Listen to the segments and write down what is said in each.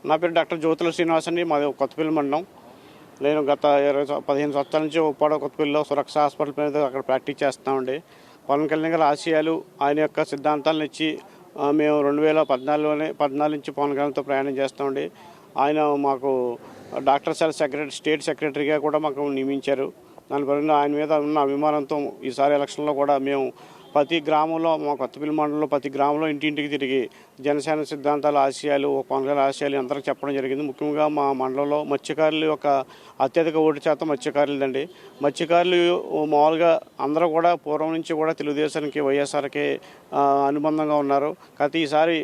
నా పేరు డాక్టర్ జ్యోతుల శ్రీనివాస్ అండి. మాది కొత్తపల్లి మండలం. నేను గత 15 సంవత్సరాల నుంచి ఉప్పాడ కొత్తపల్లిలో సురక్ష హాస్పిటల్ మీద అక్కడ ప్రాక్టీస్ చేస్తామండి. పవన్ కళ్యాణ్ గారి ఆశయాలు, ఆయన యొక్క సిద్ధాంతాలను ఇచ్చి మేము 2014 నుంచి పవన్ కళ్యాణ్తో ప్రయాణం చేస్తామండి. ఆయన మాకు డాక్టర్ స్టేట్ సెక్రటరీగా కూడా మాకు నియమించారు. దాని పరంగా ఆయన మీద ఉన్న అభిమానంతో ఈసారి ఎలక్షన్లో కూడా మేము ప్రతి గ్రామంలో, మా కొత్తపల్లి మండలంలో ప్రతి గ్రామంలో ఇంటింటికి తిరిగి జనసేన సిద్ధాంతాల ఆశయాలు, పవన్ కళ్యాణ్ ఆశయాలు అందరికీ చెప్పడం జరిగింది. ముఖ్యంగా మా మండలంలో మత్స్యకారులు యొక్క అత్యధిక ఓటు శాతం మత్స్యకారులదండి. మత్స్యకారులు మామూలుగా అందరూ కూడా పూర్వం నుంచి కూడా తెలుగుదేశానికి, వైఎస్ఆర్కి అనుబంధంగా ఉన్నారు. కాకపోతే ఈసారి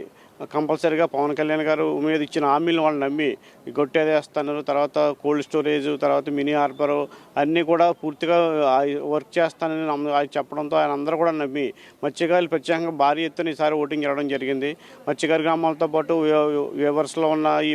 కంపల్సరీగా పవన్ కళ్యాణ్ గారు మీద ఇచ్చిన హామీలను వాళ్ళు నమ్మి గొట్టేదేస్తున్నారు. తర్వాత కోల్డ్ స్టోరేజ్, తర్వాత మినీ హార్బర్ అన్నీ కూడా పూర్తిగా వర్క్ చేస్తానని ఆయన చెప్పడంతో ఆయన అందరూ కూడా నమ్మి మత్స్యకారులు ప్రత్యేకంగా భారీ ఎత్తున ఈసారి ఓటింగ్ ఇవ్వడం జరిగింది. మత్స్యకారు గ్రామాలతో పాటు వేవర్స్లో ఉన్న ఈ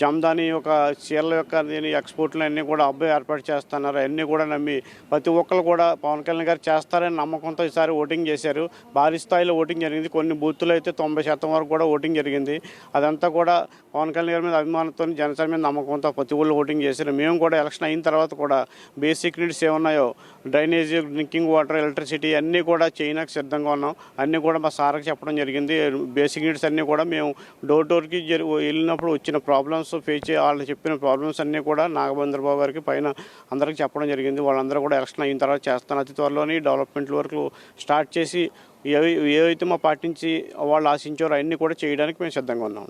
జమ్దాని యొక్క చీరల యొక్క ఎక్స్పోర్ట్లు అన్నీ కూడా అబ్బాయి ఏర్పాటు చేస్తున్నారు. అన్నీ కూడా నమ్మి ప్రతి ఒక్కరు కూడా పవన్ కళ్యాణ్ గారు చేస్తారని నమ్మకంతో ఈసారి ఓటింగ్ చేశారు. భారీ స్థాయిలో ఓటింగ్ జరిగింది. కొన్ని బూత్తులు అయితే 90% వరకు కూడా ఓటింగ్ జరిగింది. అదంతా కూడా పవన్ కళ్యాణ్ గారి మీద అభిమానంతో, జనసేన మీద నమ్మకంతో ప్రతి ఊళ్ళో ఓటింగ్ చేశారు. మేము కూడా ఎలక్షన్ అయిన తర్వాత కూడా బేసిక్ నీడ్స్ ఏమున్నాయో డ్రైనేజ్, డ్రింకింగ్ వాటర్, ఎలక్ట్రిసిటీ అన్నీ కూడా చేయడానికి సిద్ధంగా ఉన్నాం. అన్నీ కూడా మా సార్కి చెప్పడం జరిగింది. బేసిక్ నీడ్స్ అన్నీ కూడా మేము డోర్ డోర్కి వెళ్ళినప్పుడు వచ్చిన ప్రాబ్లమ్స్ వాళ్ళు చెప్పిన ప్రాబ్లమ్స్ అన్నీ కూడా నాగబంద్రబాబు గారికి పైన అందరికీ చెప్పడం జరిగింది. వాళ్ళందరూ కూడా ఎలక్షన్ అయిన తర్వాత చేస్తాను. అతి త్వరలోని డెవలప్మెంట్ వర్క్లు స్టార్ట్ చేసి ఏవైతే మా పార్టీ నుంచి వాళ్ళు ఆశించారో అన్నీ కూడా చేయడానికి మేము సిద్ధంగా ఉన్నాం.